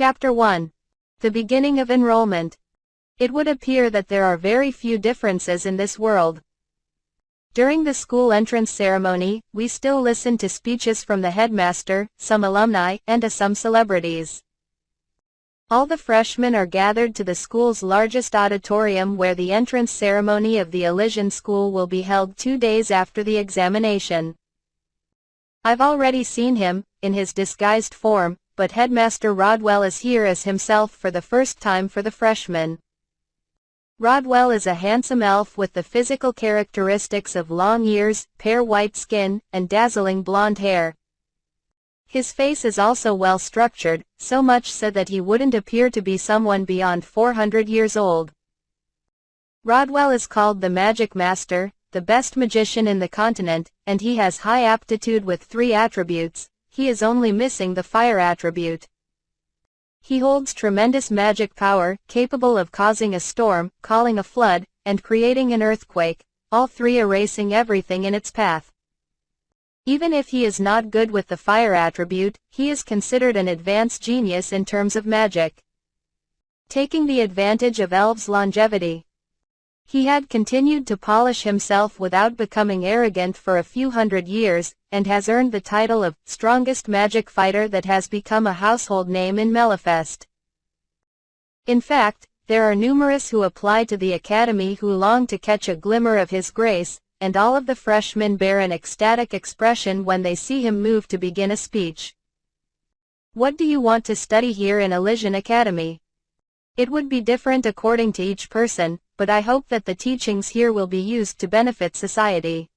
Chapter 1. The beginning of enrollment. It would appear that there are very few differences in this world. During the school entrance ceremony, we still listen to speeches from the headmaster, some alumni, and some celebrities. All the freshmen are gathered to the school's largest auditorium where the entrance ceremony of the Elysian School will be held 2 days after the examination. I've already seen him, in his disguised form, but Headmaster Rodwell is here as himself for the first time for the freshmen. Rodwell is a handsome elf with the physical characteristics of long ears, pale white skin, and dazzling blonde hair. His face is also well structured, so much so that he wouldn't appear to be someone beyond 400 years old. Rodwell is called the Magic Master, the best magician in the continent, and he has high aptitude with 3 attributes. He is only missing the fire attribute. He holds tremendous magic power, capable of causing a storm, calling a flood, and creating an earthquake, all 3 erasing everything in its path. Even if he is not good with the fire attribute, he is considered an advanced genius in terms of magic. Taking the advantage of elves' longevity, he had continued to polish himself without becoming arrogant for a few hundred years, and has earned the title of strongest magic fighter that has become a household name in Mellifest. In fact, there are numerous who apply to the academy who long to catch a glimmer of his grace, and all of the freshmen bear an ecstatic expression when they see him move to begin a speech. What do you want to study here in Elysian Academy? It would be different according to each person, but I hope that the teachings here will be used to benefit society.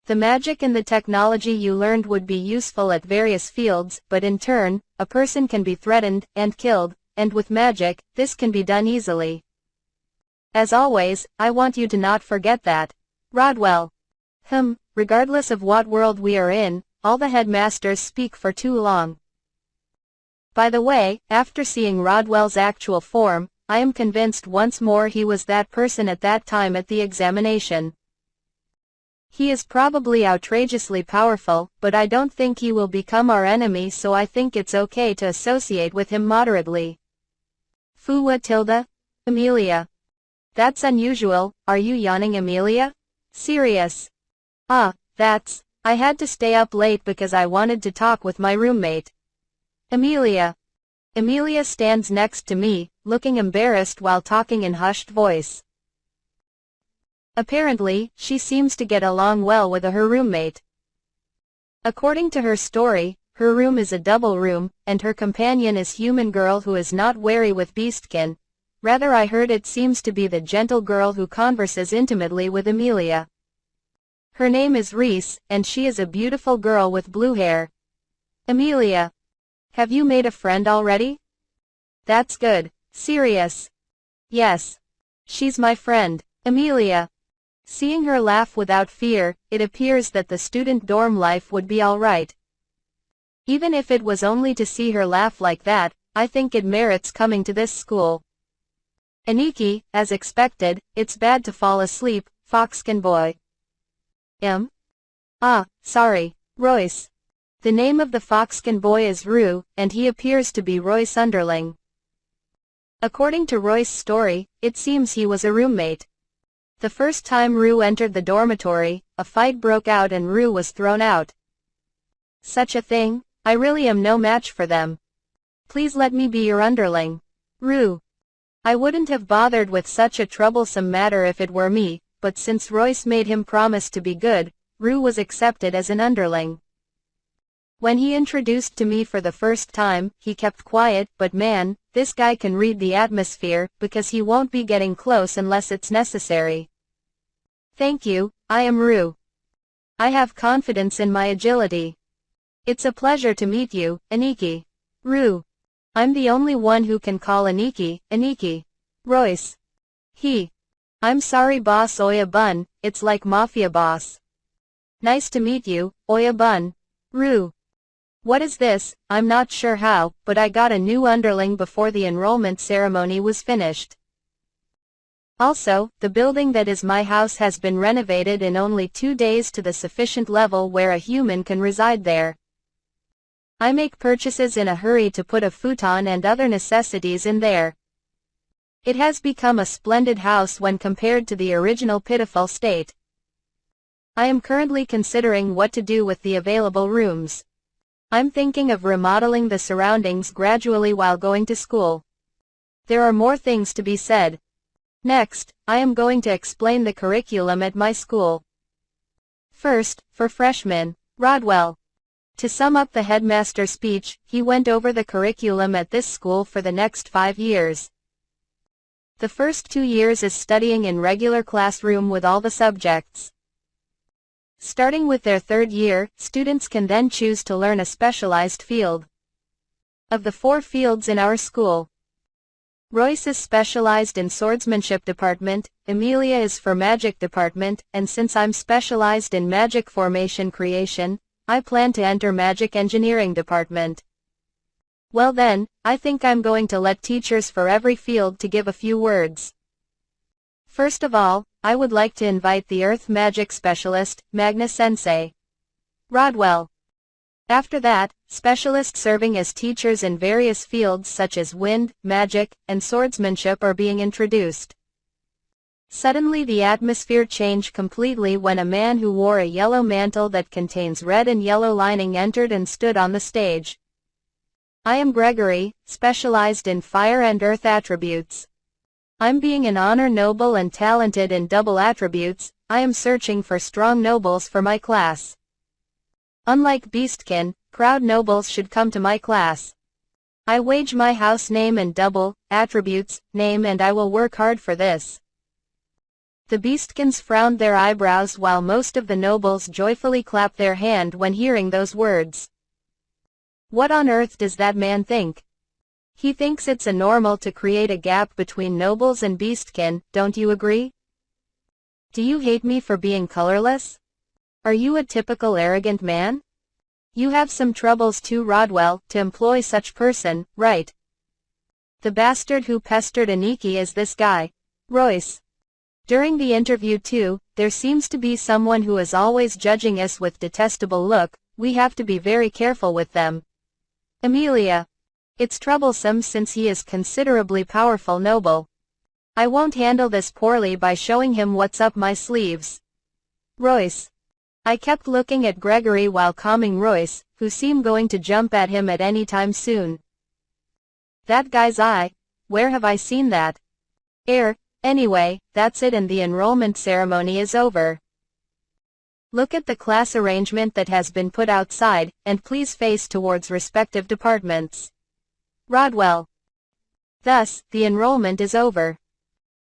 The magic and the technology you learned would be useful at various fields, but in turn, a person can be threatened and killed, and with magic, this can be done easily. As always, I want you to not forget that. Rodwell. Regardless of what world we are in, all the headmasters speak for too long. By the way, after seeing Rodwell's actual form, I am convinced once more he was that person at that time at the examination. He is probably outrageously powerful, but I don't think he will become our enemy, so I think it's okay to associate with him moderately. Fuwa tilde? Amelia. That's unusual, are you yawning, Amelia? Serious. I had to stay up late because I wanted to talk with my roommate. Amelia. Amelia stands next to me, looking embarrassed while talking in hushed voice. Apparently, she seems to get along well with her roommate. According to her story, her room is a double room, and her companion is human girl who is not wary with beastkin. Rather, I heard it seems to be the gentle girl who converses intimately with Amelia. Her name is Reese, and she is a beautiful girl with blue hair. Amelia. Have you made a friend already? That's good. Serious. Yes. She's my friend, Amelia. Seeing her laugh without fear, it appears that the student dorm life would be alright. Even if it was only to see her laugh like that, I think it merits coming to this school. Aniki, as expected, it's bad to fall asleep, Foxkin boy. Sorry, Royce. The name of the Foxkin boy is Rue, and he appears to be Roy's underling. According to Roy's story, it seems he was a roommate. The first time Rue entered the dormitory, a fight broke out and Rue was thrown out. Such a thing? I really am no match for them. Please let me be your underling. Rue. I wouldn't have bothered with such a troublesome matter if it were me, but since Royce made him promise to be good, Rue was accepted as an underling. When he introduced to me for the first time, he kept quiet, but man, this guy can read the atmosphere, because he won't be getting close unless it's necessary. Thank you, I am Rue. I have confidence in my agility. It's a pleasure to meet you, Aniki. Rue. I'm the only one who can call Aniki, Aniki. Royce. I'm sorry boss Oya Bun, it's like mafia boss. Nice to meet you, Oya Bun. Rue. What is this? I'm not sure how, but I got a new underling before the enrollment ceremony was finished. Also, the building that is my house has been renovated in only 2 days to the sufficient level where a human can reside there. I make purchases in a hurry to put a futon and other necessities in there. It has become a splendid house when compared to the original pitiful state. I am currently considering what to do with the available rooms. I'm thinking of remodeling the surroundings gradually while going to school. There are more things to be said. Next, I am going to explain the curriculum at my school. First, for freshmen, Rodwell. To sum up the headmaster's speech, he went over the curriculum at this school for the next 5 years. The first 2 years is studying in regular classroom with all the subjects. Starting with their 3rd year, students can then choose to learn a specialized field. Of the 4 fields in our school, Royce is specialized in swordsmanship department, Amelia is for magic department, and since I'm specialized in magic formation creation, I plan to enter magic engineering department. Well then, I think I'm going to let teachers for every field to give a few words. First of all, I would like to invite the Earth Magic Specialist, Magnus Sensei. Rodwell. After that, specialists serving as teachers in various fields such as wind, magic, and swordsmanship are being introduced. Suddenly the atmosphere changed completely when a man who wore a yellow mantle that contains red and yellow lining entered and stood on the stage. I am Gregory, specialized in fire and earth attributes. I'm being an honor noble and talented in double attributes. I am searching for strong nobles for my class. Unlike Beastkin, proud nobles should come to my class. I wage my house name and double attributes name and I will work hard for this. The Beastkins frowned their eyebrows while most of the nobles joyfully clapped their hand when hearing those words. What on earth does that man think? He thinks it's a normal to create a gap between nobles and beastkin, don't you agree? Do you hate me for being colorless? Are you a typical arrogant man? You have some troubles too, Rodwell, to employ such person, right? The bastard who pestered Aniki is this guy, Royce. During the interview too, there seems to be someone who is always judging us with detestable look. We have to be very careful with them. Amelia. It's troublesome since he is considerably powerful noble. I won't handle this poorly by showing him what's up my sleeves. Royce. I kept looking at Gregory while calming Royce, who seemed going to jump at him at any time soon. That guy's eye, where have I seen that? Anyway, that's it and the enrollment ceremony is over. Look at the class arrangement that has been put outside, and please face towards respective departments. Rodwell. Thus, the enrollment is over.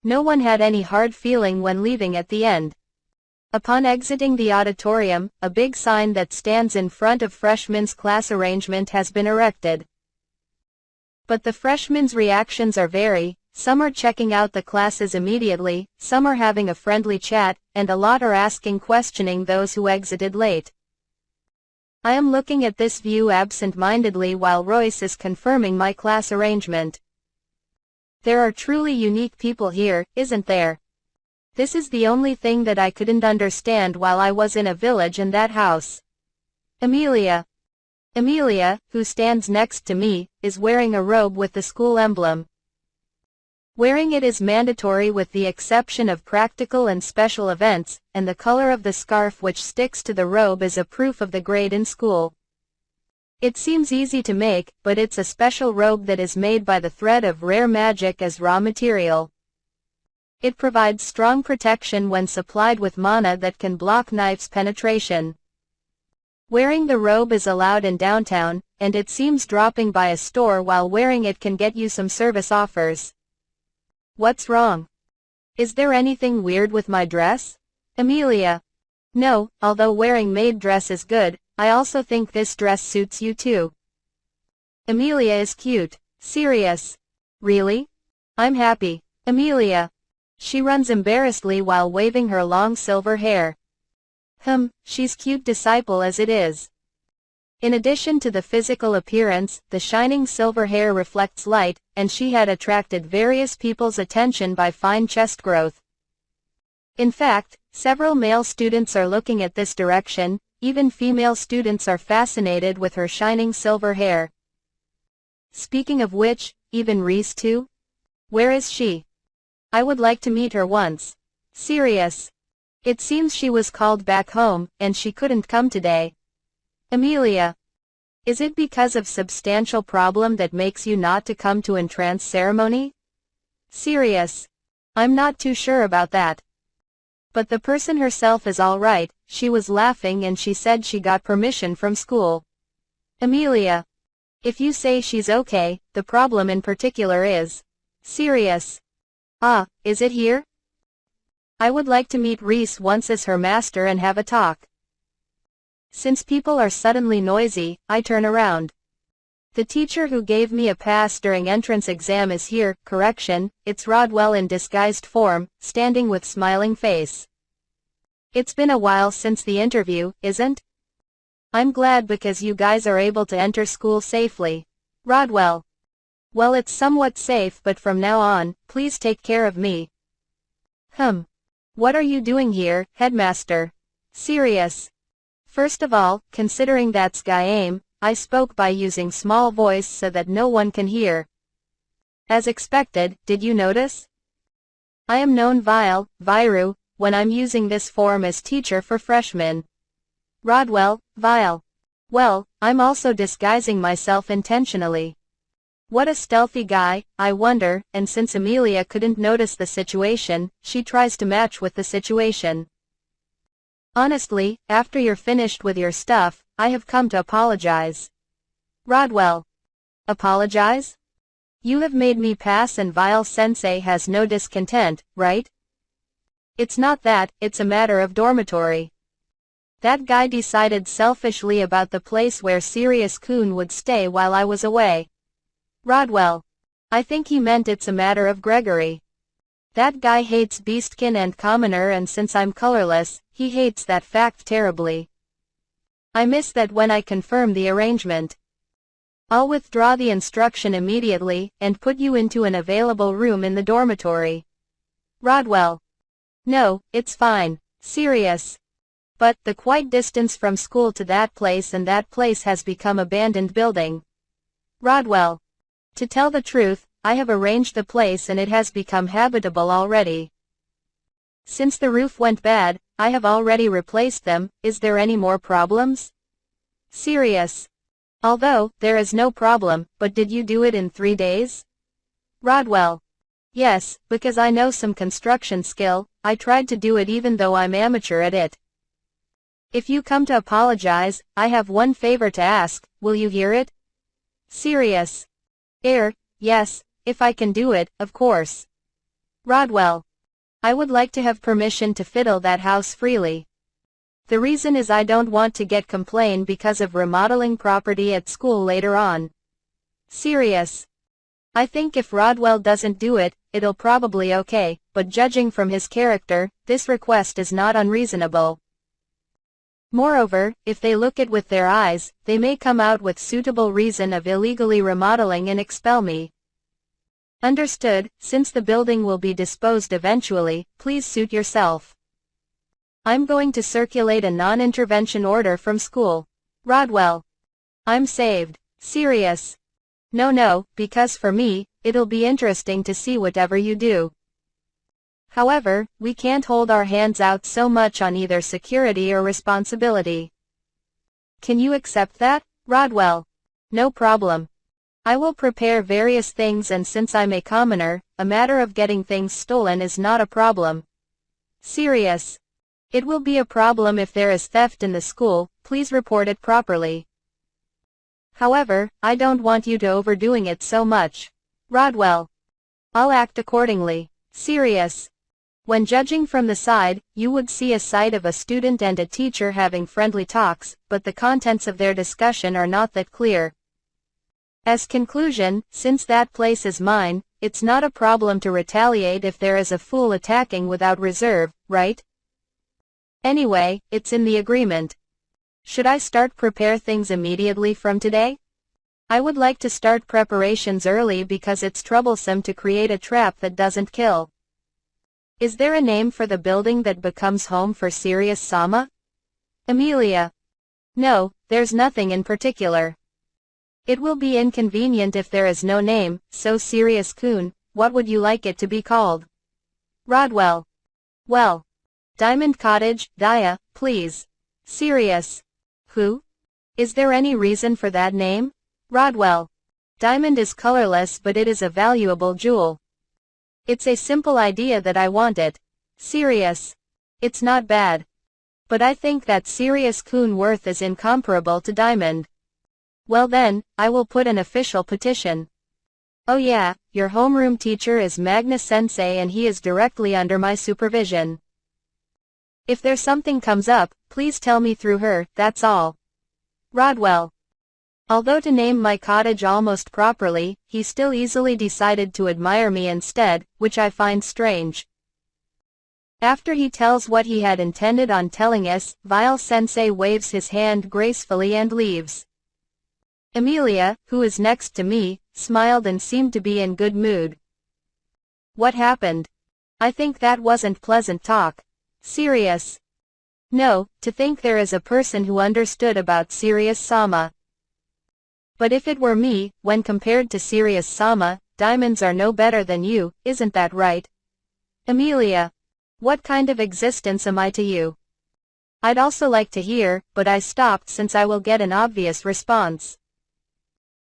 No one had any hard feeling when leaving at the end. Upon exiting the auditorium, a big sign that stands in front of freshmen's class arrangement has been erected. But the freshmen's reactions are vary. Some are checking out the classes immediately, some are having a friendly chat, and a lot are questioning those who exited late. I am looking at this view absent-mindedly while Royce is confirming my class arrangement. There are truly unique people here, isn't there? This is the only thing that I couldn't understand while I was in a village in that house. Amelia. Amelia, who stands next to me, is wearing a robe with the school emblem. Wearing it is mandatory with the exception of practical and special events, and the color of the scarf which sticks to the robe is a proof of the grade in school. It seems easy to make, but it's a special robe that is made by the thread of rare magic as raw material. It provides strong protection when supplied with mana that can block knife's penetration. Wearing the robe is allowed in downtown, and it seems dropping by a store while wearing it can get you some service offers. What's wrong? Is there anything weird with my dress? Amelia. No, although wearing maid dress is good, I also think this dress suits you too. Amelia is cute. Serious. Really? I'm happy. Amelia. She runs embarrassedly while waving her long silver hair. She's cute disciple as it is. In addition to the physical appearance, the shining silver hair reflects light, and she had attracted various people's attention by fine chest growth. In fact, several male students are looking at this direction, Even female students are fascinated with her shining silver hair. Speaking of which, even Reese too? Where is she? I would like to meet her once. Serious. It seems she was called back home, and she couldn't come today. Amelia. Is it because of substantial problem that makes you not to come to entrance ceremony? Serious. I'm not too sure about that. But the person herself is all right, she was laughing and she said she got permission from school. Amelia. If you say she's okay, the problem in particular is. Serious. Ah, is it here? I would like to meet Reese once as her master and have a talk. Since people are suddenly noisy, I turn around. The teacher who gave me a pass during entrance exam is here, correction, it's Rodwell in disguised form, standing with smiling face. It's been a while since the interview, isn't? I'm glad because you guys are able to enter school safely. Rodwell. Well, it's somewhat safe, but from now on, please take care of me. What are you doing here, headmaster? Serious. First of all, considering that's Guy Aim, I spoke by using small voice so that no one can hear. As expected, did you notice? I am known Viru, when I'm using this form as teacher for freshmen. Rodwell, Vile. Well, I'm also disguising myself intentionally. What a stealthy guy, I wonder, and since Amelia couldn't notice the situation, she tries to match with the situation. Honestly, after you're finished with your stuff, I have come to apologize. Rodwell. Apologize? You have made me pass and Vile Sensei has no discontent, right? It's not that, it's a matter of dormitory. That guy decided selfishly about the place where Sirius Kun would stay while I was away. Rodwell. I think he meant it's a matter of Gregory. That guy hates Beastkin and Commoner, and since I'm colorless, he hates that fact terribly. I miss that when I confirm the arrangement. I'll withdraw the instruction immediately, and put you into an available room in the dormitory. Rodwell. No, it's fine. Serious. But, the quite distance from school to that place, and that place has become abandoned building. Rodwell. To tell the truth, I have arranged the place and it has become habitable already. Since the roof went bad, I have already replaced them. Is there any more problems? Serious. Although, there is no problem, but did you do it in 3 days? Rodwell. Yes, because I know some construction skill, I tried to do it even though I'm amateur at it. If you come to apologize, I have one favor to ask, will you hear it? Serious. Yes, if I can do it, of course. Rodwell. I would like to have permission to fiddle that house freely. The reason is I don't want to get complained because of remodeling property at school later on. Serious. I think if Rodwell doesn't do it, it'll probably okay, but judging from his character, this request is not unreasonable. Moreover, if they look it with their eyes, they may come out with suitable reason of illegally remodeling and expel me. Understood, since the building will be disposed eventually, please suit yourself. I'm going to circulate a non-intervention order from school. Rodwell. I'm saved. Serious. No, because for me, it'll be interesting to see whatever you do. However, we can't hold our hands out so much on either security or responsibility. Can you accept that, Rodwell? No problem. I will prepare various things, and since I'm a commoner, a matter of getting things stolen is not a problem. Serious. It will be a problem if there is theft in the school, please report it properly. However, I don't want you to overdoing it so much. Rodwell. I'll act accordingly. Serious. When judging from the side, you would see a sight of a student and a teacher having friendly talks, but the contents of their discussion are not that clear. As conclusion, since that place is mine, it's not a problem to retaliate if there is a fool attacking without reserve, right? Anyway, it's in the agreement. Should I start prepare things immediately from today? I would like to start preparations early because it's troublesome to create a trap that doesn't kill. Is there a name for the building that becomes home for Sirius Sama? Amelia. No, there's nothing in particular. It will be inconvenient if there is no name, so Sirius-kun, what would you like it to be called? Rodwell. Well. Diamond Cottage, Dia, please. Sirius. Who? Is there any reason for that name? Rodwell. Diamond is colorless but it is a valuable jewel. It's a simple idea that I want it. Sirius. It's not bad. But I think that Sirius-kun worth is incomparable to Diamond. Well then, I will put an official petition. Oh yeah, your homeroom teacher is Magnus-sensei and he is directly under my supervision. If there's something comes up, please tell me through her, that's all. Rodwell. Although to name my cottage almost properly, he still easily decided to admire me instead, which I find strange. After he tells what he had intended on telling us, Vile-sensei waves his hand gracefully and leaves. Emilia, who is next to me, smiled and seemed to be in good mood. What happened? I think that wasn't pleasant talk. Sirius. No, to think there is a person who understood about Sirius-sama. But if it were me, when compared to Sirius-sama, diamonds are no better than you, isn't that right? Emilia. What kind of existence am I to you? I'd also like to hear, but I stopped since I will get an obvious response.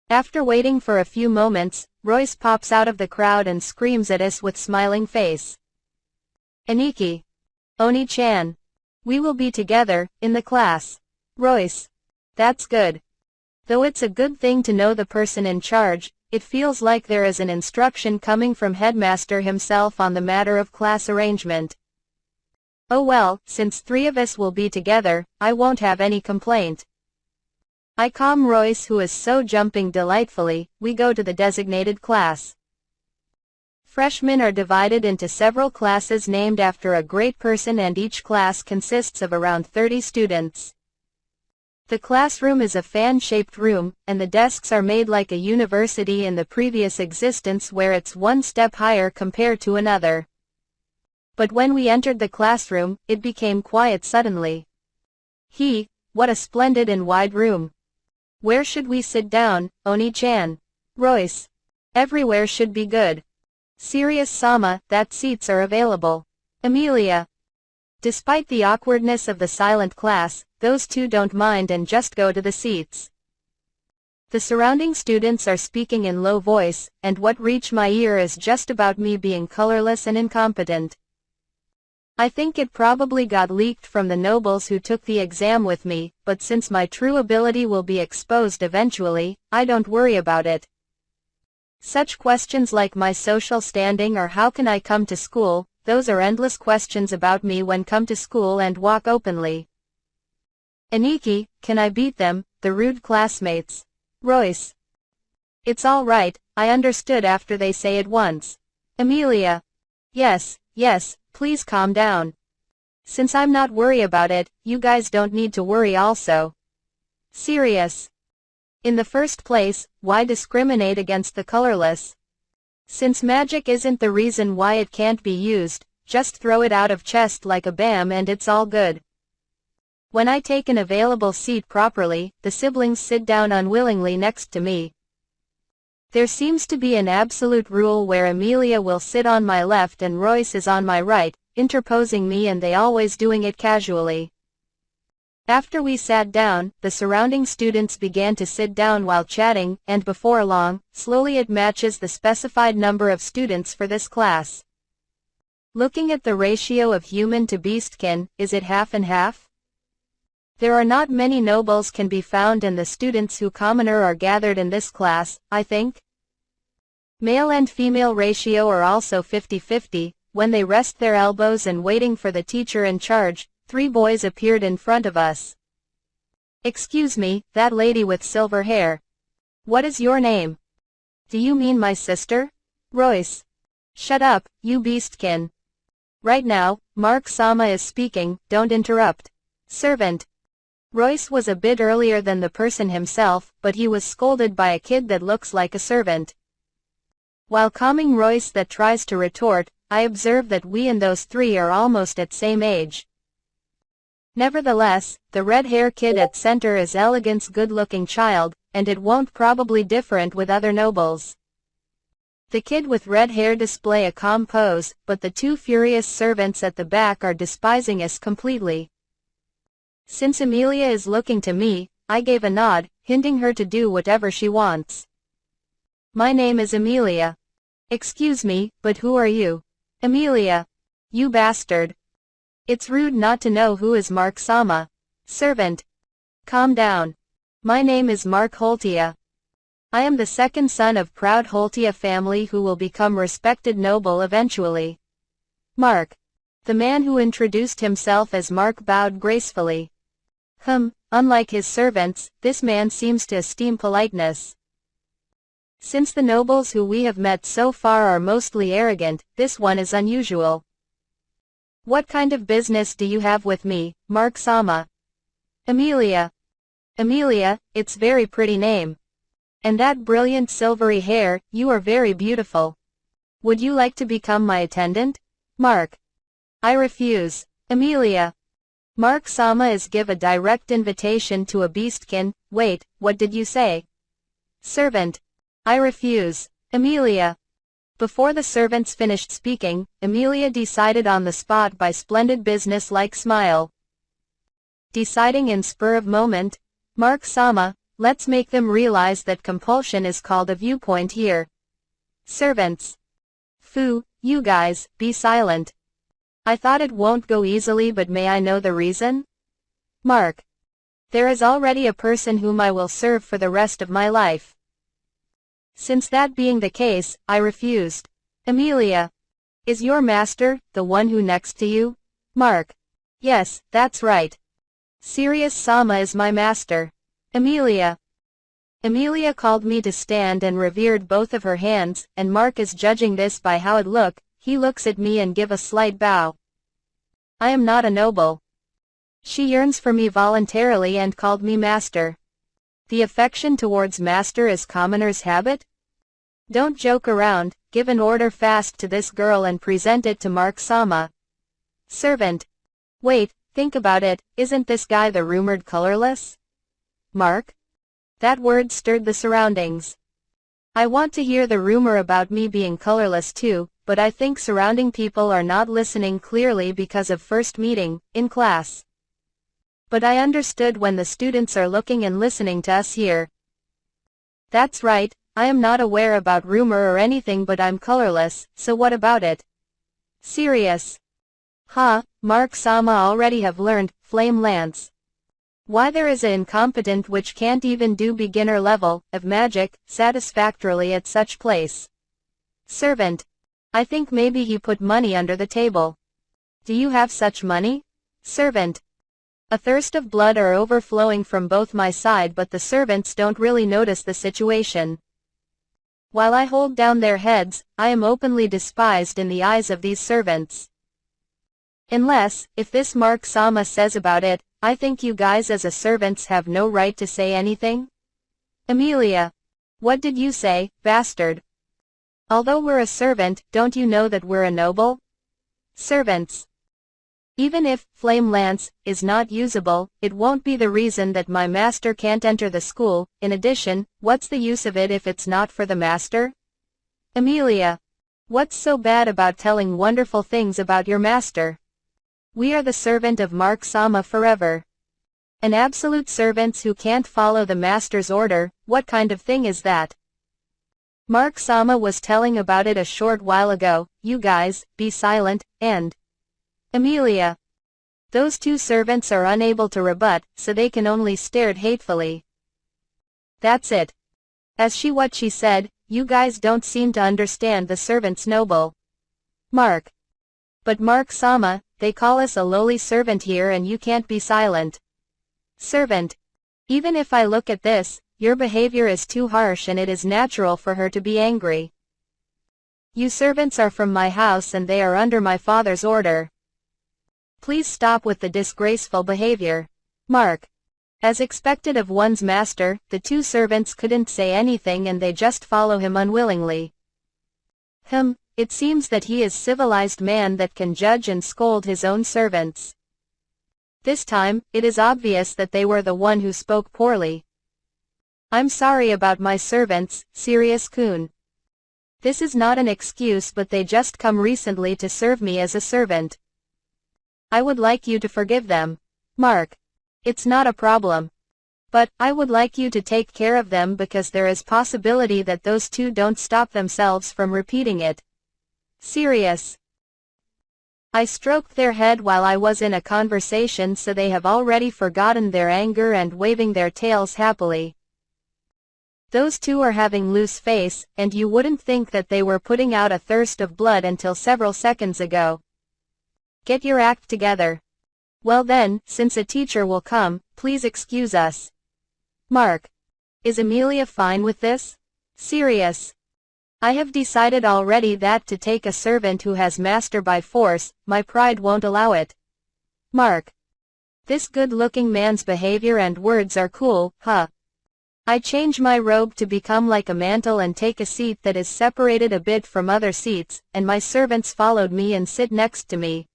After waiting for a few moments, Royce pops out of the crowd and screams at us with smiling face. Aniki. Oni-chan. We will be together, in the class. Royce. That's good. Though it's a good thing to know the person in charge, it feels like there is an instruction coming from headmaster himself on the matter of class arrangement. Oh well, since three of us will be together, I won't have any complaint. I calm Royce who is so jumping delightfully, we go to the designated class. Freshmen are divided into several classes named after a great person and each class consists of around 30 students. The classroom is a fan-shaped room, and the desks are made like a university in the previous existence where it's one step higher compared to another. But when we entered the classroom, it became quiet suddenly. What a splendid and wide room. Where should we sit down, Oni-chan? Royce. Everywhere should be good. Sirius-sama, that seats are available. Emilia. Despite the awkwardness of the silent class, those two don't mind and just go to the seats. The surrounding students are speaking in low voice, and what reach my ear is just about me being colorless and incompetent. I think it probably got leaked from the nobles who took the exam with me, but since my true ability will be exposed eventually, I don't worry about it. Such questions like my social standing or how can I come to school, those are endless questions about me when come to school and walk openly. Aniki, can I beat them, the rude classmates? Royce. It's all right, I understood after they say it once. Emilia. Yes, please calm down. Since I'm not worried about it, you guys don't need to worry also. Sirius. In the first place, why discriminate against the colorless? Since magic isn't the reason why it can't be used, just throw it out of chest like a BAM and it's all good. When I take an available seat properly, the siblings sit down unwillingly next to me. There seems to be an absolute rule where Emilia will sit on my left and Royce is on my right, interposing me and they always doing it casually. After we sat down, the surrounding students began to sit down while chatting, and before long, slowly it matches the specified number of students for this class. Looking at the ratio of human to beastkin, is it half and half? There are not many nobles can be found and the students who commoner are gathered in this class, I think. Male and female ratio are also 50-50, when they rest their elbows and waiting for the teacher in charge, 3 boys appeared in front of us. Excuse me, that lady with silver hair. What is your name? Do you mean my sister? Royce. Shut up, you beastkin. Right now, Mark-sama is speaking, don't interrupt. Servant. Royce was a bit earlier than the person himself, but he was scolded by a kid that looks like a servant. While calming Royce that tries to retort, I observe that we and those 3 are almost at same age. Nevertheless, the red-hair kid at center is elegant's good-looking child, and it won't probably different with other nobles. The kid with red hair display a calm pose, but the two furious servants at the back are despising us completely. Since Emilia is looking to me, I gave a nod, hinting her to do whatever she wants. My name is Emilia. Excuse me, but who are you? Emilia. You bastard. It's rude not to know who is Mark Sama. Servant. Calm down. My name is Mark Holtia. I am the second son of proud Holtia family who will become respected noble eventually. Mark. The man who introduced himself as Mark bowed gracefully. Unlike his servants, this man seems to esteem politeness. Since the nobles who we have met so far are mostly arrogant, this one is unusual. What kind of business do you have with me, Mark Sama? Emilia. Emilia, it's very pretty name. And that brilliant silvery hair, you are very beautiful. Would you like to become my attendant? Mark. I refuse. Emilia. Mark Sama is give a direct invitation to a beastkin. Wait, what did you say? Servant. I refuse. Emilia. Before the servants finished speaking, Emilia decided on the spot by splendid business-like smile. Deciding in spur of moment, Mark Sama, let's make them realize that compulsion is called a viewpoint here. Servants. Phew, you guys, be silent. I thought it won't go easily, but may I know the reason? Mark. There is already a person whom I will serve for the rest of my life. Since that being the case, I refused. Emilia. Is your master, the one who next to you? Mark. Yes, that's right. Sirius Sama is my master. Emilia. Emilia called me to stand and revered both of her hands, and Mark is judging this by how it look. He looks at me and give a slight bow. I am not a noble. She yearns for me voluntarily and called me master. The affection towards master is commoner's habit? Don't joke around, give an order fast to this girl and present it to Mark Sama. Servant. Wait, think about it, isn't this guy the rumored colorless? Mark? That word stirred the surroundings. I want to hear the rumor about me being colorless too, but I think surrounding people are not listening clearly because of first meeting, in class. But I understood when the students are looking and listening to us here. That's right, I am not aware about rumor or anything, but I'm colorless, so what about it? Serious. Mark Sama already have learned, Flame Lance. Why there is an incompetent which can't even do beginner level, of magic, satisfactorily at such place. Servant. I think maybe he put money under the table. Do you have such money? Servant. A thirst of blood are overflowing from both my side, but the servants don't really notice the situation. While I hold down their heads, I am openly despised in the eyes of these servants. Unless, if this Mark Sama says about it, I think you guys as a servants have no right to say anything? Emilia. What did you say, bastard? Although we're a servant, don't you know that we're a noble? Servants. Even if Flame Lance is not usable, it won't be the reason that my master can't enter the school. In addition, what's the use of it if it's not for the master? Emilia. What's so bad about telling wonderful things about your master? We are the servant of Mark Sama forever. An absolute servants who can't follow the master's order, what kind of thing is that? Mark Sama was telling about it a short while ago. You guys, be silent, and Emilia. Those two servants are unable to rebut, so they can only stare hatefully. That's it. As what she said, you guys don't seem to understand the servants noble. Mark. But Mark Sama, they call us a lowly servant here and you can't be silent. Servant. Even if I look at this, your behavior is too harsh and it is natural for her to be angry. You servants are from my house and they are under my father's order. Please stop with the disgraceful behavior. Mark. As expected of one's master, the two servants couldn't say anything and they just follow him unwillingly. It seems that he is civilized man that can judge and scold his own servants. This time, it is obvious that they were the one who spoke poorly. I'm sorry about my servants, Sirius-kun. This is not an excuse, but they just come recently to serve me as a servant. I would like you to forgive them. Mark. It's not a problem. But, I would like you to take care of them because there is possibility that those two don't stop themselves from repeating it. Sirius. I stroked their head while I was in a conversation, so they have already forgotten their anger and waving their tails happily. Those two are having loose face, and you wouldn't think that they were putting out a thirst of blood until several seconds ago. Get your act together. Well then, since a teacher will come, please excuse us. Mark. Is Amelia fine with this? Sirius. I have decided already that to take a servant who has master by force, my pride won't allow it. Mark. This good-looking man's behavior and words are cool, huh? I change my robe to become like a mantle and take a seat that is separated a bit from other seats, and my servants followed me and sit next to me.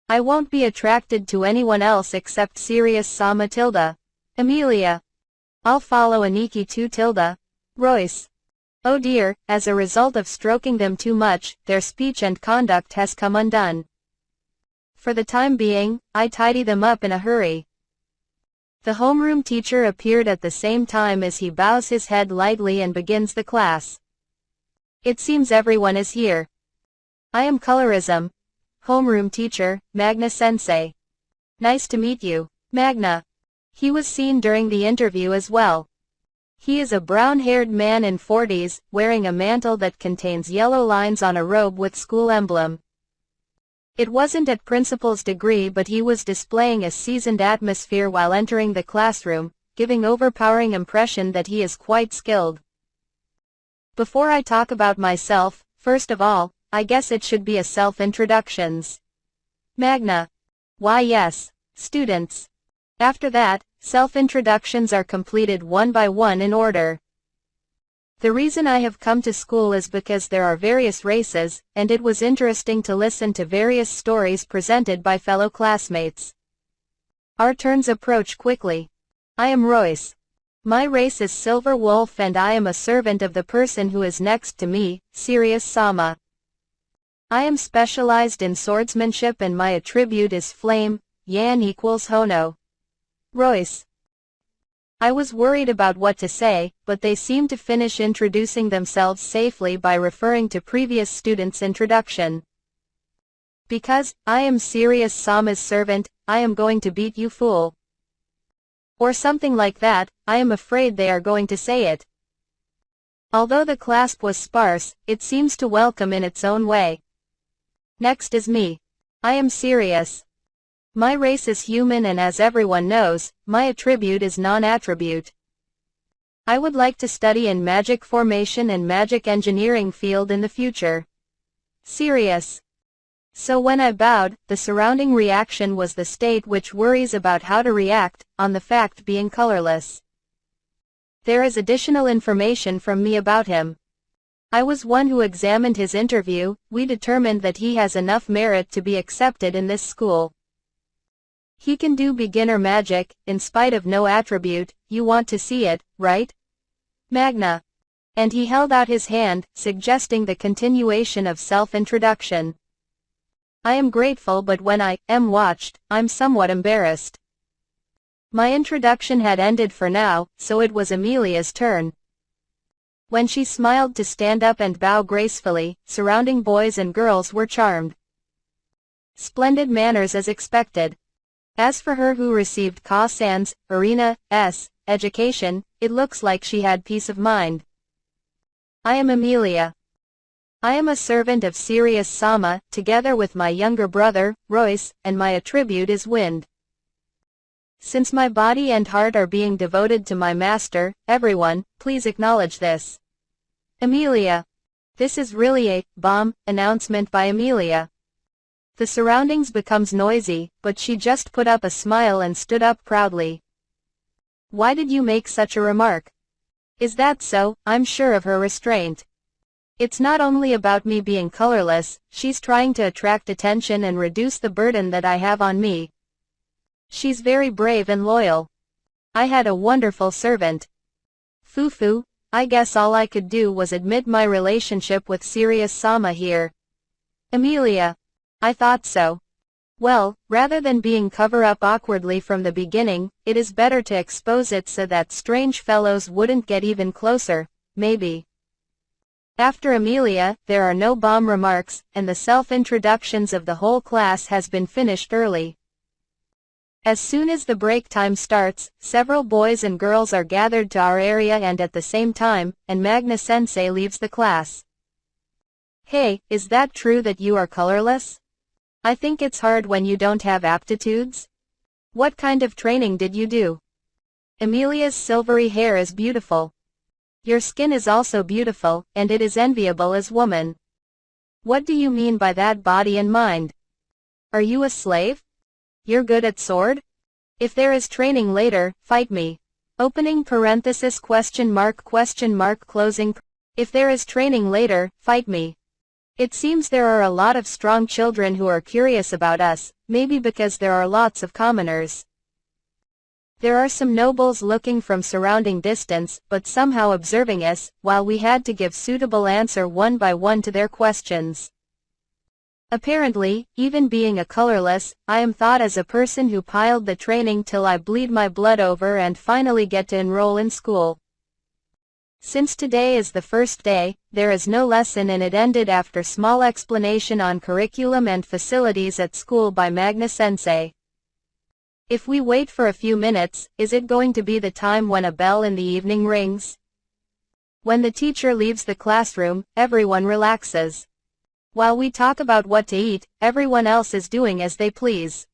I won't be attracted to anyone else except Sirius-sama tilde. Amelia. I'll follow Aniki too tilde. Royce. Oh dear, as a result of stroking them too much, their speech and conduct has come undone. For the time being, I tidy them up in a hurry. The homeroom teacher appeared at the same time as he bows his head lightly and begins the class. It seems everyone is here. I am Colorism. Homeroom teacher, Magna Sensei. Nice to meet you, Magna. He was seen during the interview as well. He is a brown-haired man in 40s, wearing a mantle that contains yellow lines on a robe with school emblem. It wasn't at principal's degree, but he was displaying a seasoned atmosphere while entering the classroom, giving overpowering impression that he is quite skilled. Before I talk about myself, first of all, I guess it should be a self-introductions. Magna. Why yes, students. After that, self-introductions are completed one by one in order. The reason I have come to school is because there are various races, and it was interesting to listen to various stories presented by fellow classmates. Our turns approach quickly. I am Royce. My race is Silver Wolf and I am a servant of the person who is next to me, Sirius-sama. I am specialized in swordsmanship and my attribute is Flame, Yan equals Hono. Royce. I was worried about what to say, but they seemed to finish introducing themselves safely by referring to previous students' introduction. Because, I am Sirius-sama's servant, I am going to beat you fool. Or something like that, I am afraid they are going to say it. Although the clasp was sparse, it seems to welcome in its own way. Next is me. I am Sirius. My race is human and as everyone knows, my attribute is non-attribute. I would like to study in magic formation and magic engineering field in the future. Sirius. So when I bowed, the surrounding reaction was the state which worries about how to react, on the fact being colorless. There is additional information from me about him. I was one who examined his interview, we determined that he has enough merit to be accepted in this school. He can do beginner magic, in spite of no attribute, you want to see it, right? Magna. And he held out his hand, suggesting the continuation of self-introduction. I am grateful, but when I am watched, I'm somewhat embarrassed. My introduction had ended for now, so it was Amelia's turn. When she smiled to stand up and bow gracefully, surrounding boys and girls were charmed. Splendid manners as expected. As for her who received Ka-san's, Arena,'s, education, it looks like she had peace of mind. I am Amelia. I am a servant of Sirius-sama, together with my younger brother, Royce, and my attribute is wind. Since my body and heart are being devoted to my master, everyone, please acknowledge this. Amelia. This is really a bomb announcement by Amelia. The surroundings becomes noisy, but she just put up a smile and stood up proudly. Why did you make such a remark? Is that so? I'm sure of her restraint. It's not only about me being colorless, she's trying to attract attention and reduce the burden that I have on me. She's very brave and loyal. I had a wonderful servant. Fufu, I guess all I could do was admit my relationship with Sirius Sama here. Emilia. I thought so. Well, rather than being cover up awkwardly from the beginning, it is better to expose it so that strange fellows wouldn't get even closer, maybe. After Emilia, there are no bomb remarks, and the self-introductions of the whole class has been finished early. As soon as the break time starts, several boys and girls are gathered to our area and at the same time, and Magna-sensei leaves the class. Hey, is that true that you are colorless? I think it's hard when you don't have aptitudes. What kind of training did you do? Emilia's silvery hair is beautiful. Your skin is also beautiful, and it is enviable as woman. What do you mean by that body and mind? Are you a slave? You're good at sword? If there is training later, fight me. Opening parenthesis question mark closing. If there is training later, fight me. It seems there are a lot of strong children who are curious about us, maybe because there are lots of commoners. There are some nobles looking from surrounding distance, but somehow observing us, while we had to give suitable answer one by one to their questions. Apparently, even being a colorless, I am thought as a person who piled the training till I bleed my blood over and finally get to enroll in school. Since today is the first day, there is no lesson and it ended after small explanation on curriculum and facilities at school by Magna-sensei. If we wait for a few minutes, is it going to be the time when a bell in the evening rings? When the teacher leaves the classroom, everyone relaxes. While we talk about what to eat, everyone else is doing as they please.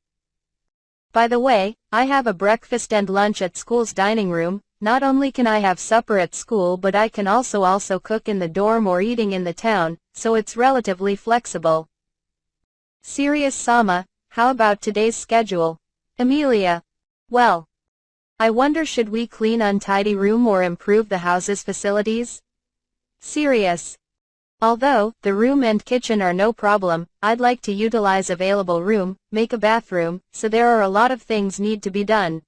By the way, I have a breakfast and lunch at school's dining room. Not only can I have supper at school but I can also cook in the dorm or eating in the town, so it's relatively flexible. Sirius Sama, how about today's schedule? Emilia. Well. I wonder should we clean untidy room or improve the house's facilities? Sirius. Although, the room and kitchen are no problem, I'd like to utilize available room, make a bathroom, so there are a lot of things need to be done.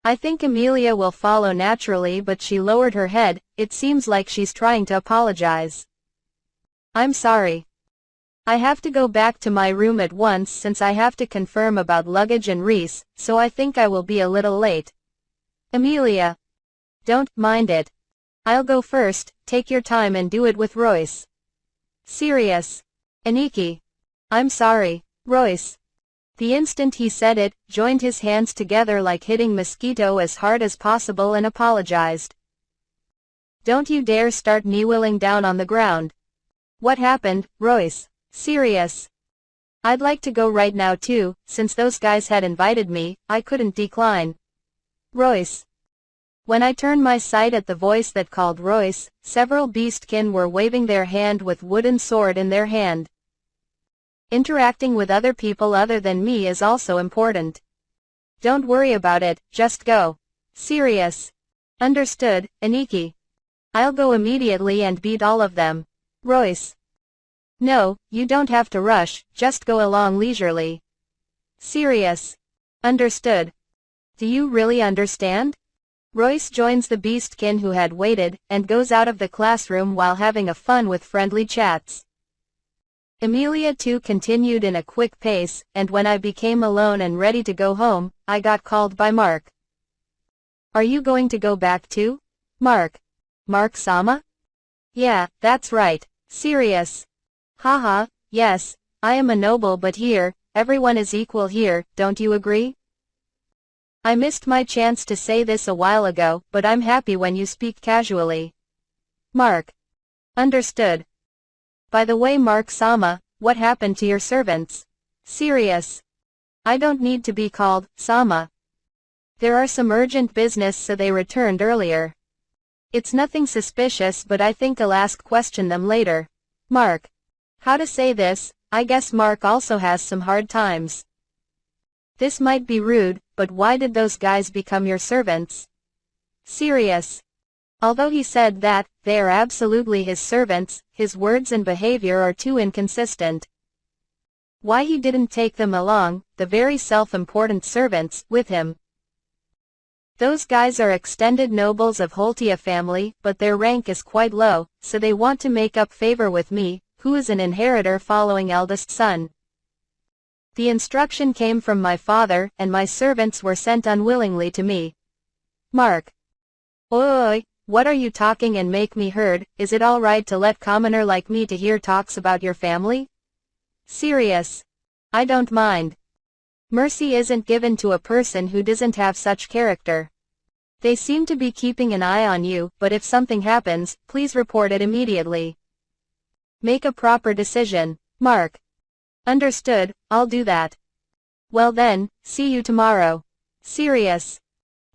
I think Emilia will follow naturally but she lowered her head, it seems like she's trying to apologize. I'm sorry. I have to go back to my room at once since I have to confirm about luggage and Reese, so I think I will be a little late. Emilia. Don't mind it. I'll go first, take your time and do it with Royce. Sirius. Aniki. I'm sorry, Royce. The instant he said it, joined his hands together like hitting mosquito as hard as possible and apologized. Don't you dare start kneeling down on the ground. What happened, Royce? Sirius. I'd like to go right now too, since those guys had invited me, I couldn't decline. Royce. When I turned my sight at the voice that called Royce, several beastkin were waving their hand with wooden sword in their hand. Interacting with other people other than me is also important. Don't worry about it, just go. Sirius. Understood, Aniki. I'll go immediately and beat all of them. Royce. No, you don't have to rush, just go along leisurely. Sirius. Understood. Do you really understand? Royce joins the beastkin who had waited, and goes out of the classroom while having a fun with friendly chats. Emilia too continued in a quick pace, and when I became alone and ready to go home, I got called by Mark. Are you going to go back too? Mark. Mark Sama? Yeah, that's right, Sirius. Haha, yes, I am a noble but here, everyone is equal here, don't you agree? I missed my chance to say this a while ago, but I'm happy when you speak casually. Mark. Understood. By the way Mark Sama, what happened to your servants? Sirius. I don't need to be called Sama. There are some urgent business so they returned earlier. It's nothing suspicious but I think I'll question them later. Mark. How to say this, I guess Mark also has some hard times. This might be rude, but why did those guys become your servants? Sirius. Although he said that, they are absolutely his servants, his words and behavior are too inconsistent. Why he didn't take them along, the very self-important servants, with him. Those guys are extended nobles of Holtia family, but their rank is quite low, so they want to make up favor with me, who is an inheritor following eldest son. The instruction came from my father, and my servants were sent unwillingly to me. Mark. Oi, what are you talking and make me heard? Is it all right to let commoner like me to hear talks about your family? Serious. I don't mind. Mercy isn't given to a person who doesn't have such character. They seem to be keeping an eye on you, but if something happens, please report it immediately. Make a proper decision, Mark. Understood, I'll do that. Well then, see you tomorrow. Serious.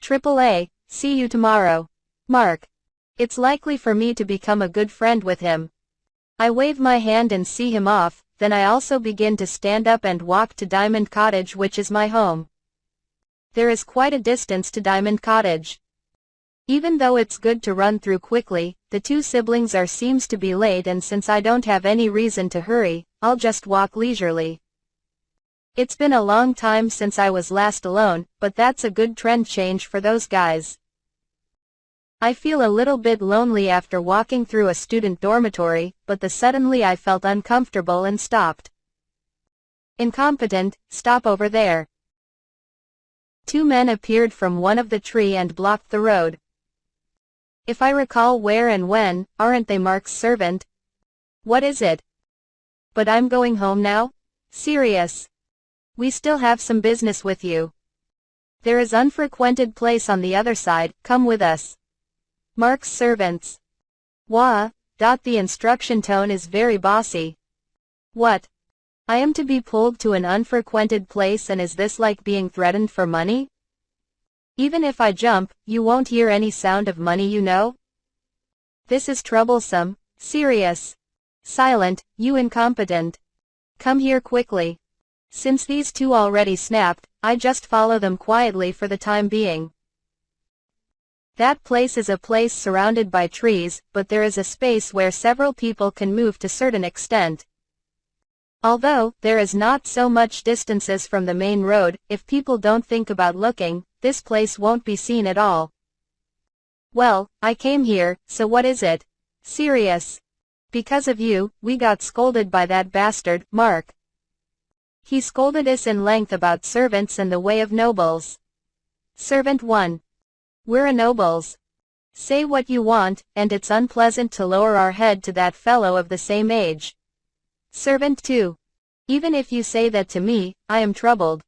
AAA, see you tomorrow. Mark. It's likely for me to become a good friend with him. I wave my hand and see him off, then I also begin to stand up and walk to Diamond Cottage, which is my home. There is quite a distance to Diamond Cottage. Even though it's good to run through quickly, the two siblings seems to be late, and since I don't have any reason to hurry, I'll just walk leisurely. It's been a long time since I was last alone, but that's a good trend change for those guys. I feel a little bit lonely after walking through a student dormitory, but suddenly I felt uncomfortable and stopped. Incompetent, stop over there. Two men appeared from one of the tree and blocked the road. If I recall where and when, aren't they Mark's servant? What is it? But I'm going home now? Serious. We still have some business with you. There is unfrequented place on the other side, come with us. Mark's servants. Wah. The instruction tone is very bossy. What? I am to be pulled to an unfrequented place, and is this like being threatened for money? Even if I jump, you won't hear any sound of money, you know? This is troublesome. Serious. Silent, you incompetent. Come here quickly. Since these two already snapped, I just follow them quietly for the time being. That place is a place surrounded by trees, but there is a space where several people can move to a certain extent. Although there is not so much distances from the main road, if people don't think about looking, this place won't be seen at all. Well, I came here, so what is it? Serious. Because of you, we got scolded by that bastard, Mark. He scolded us in length about servants and the way of nobles. Servant 1. We're a nobles. Say what you want, and it's unpleasant to lower our head to that fellow of the same age. Servant 2. Even if you say that to me, I am troubled.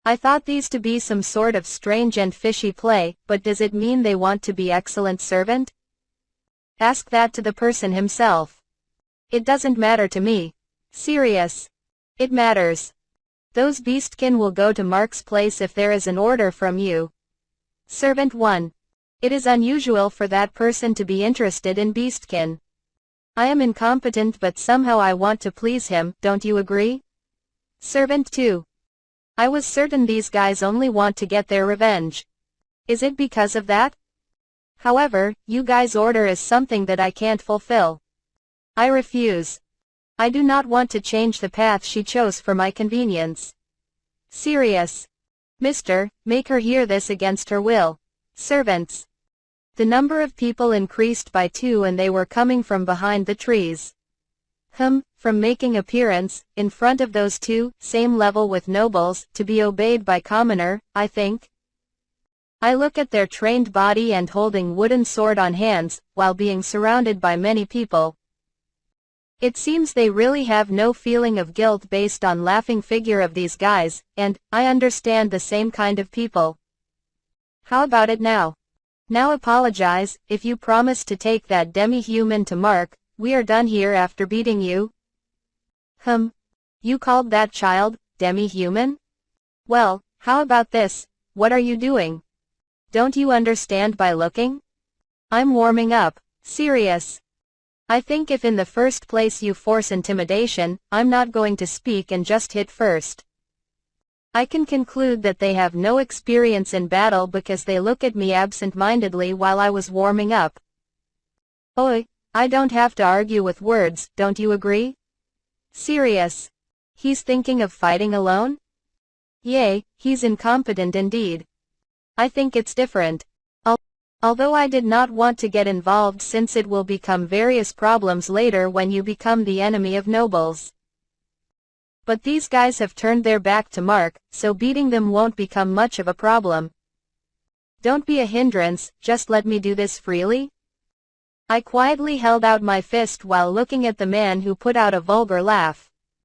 I thought these to be some sort of strange and fishy play, but does it mean they want to be excellent servant? Ask that to the person himself. It doesn't matter to me. Serious. It matters. Those beastkin will go to Mark's place if there is an order from you. Servant 1. It is unusual for that person to be interested in beastkin. I am incompetent, but somehow I want to please him, don't you agree? Servant 2. I was certain these guys only want to get their revenge. Is it because of that? However, you guys' order is something that I can't fulfill. I refuse. I do not want to change the path she chose for my convenience. Serious. Mister, make her hear this against her will. Servants. The number of people increased by 2, and they were coming from behind the trees. From making appearance, in front of those two, same level with nobles, to be obeyed by commoner, I think. I look at their trained body and holding wooden sword on hands, while being surrounded by many people. It seems they really have no feeling of guilt based on laughing figure of these guys, and, I understand the same kind of people. How about it now? Now apologize, if you promise to take that demi-human to Mark, we are done here after beating you. You called that child, demi-human? Well, how about this, what are you doing? Don't you understand by looking? I'm warming up, serious. I think if in the first place you force intimidation, I'm not going to speak and just hit first. I can conclude that they have no experience in battle because they look at me absent-mindedly while I was warming up. Oi, I don't have to argue with words, don't you agree? Serious. He's thinking of fighting alone? Yea, he's incompetent indeed. I think it's different. Although I did not want to get involved since it will become various problems later when you become the enemy of nobles. But these guys have turned their back to Mark, so beating them won't become much of a problem. Don't be a hindrance, just let me do this freely. I quietly held out my fist while looking at the man who put out a vulgar laugh.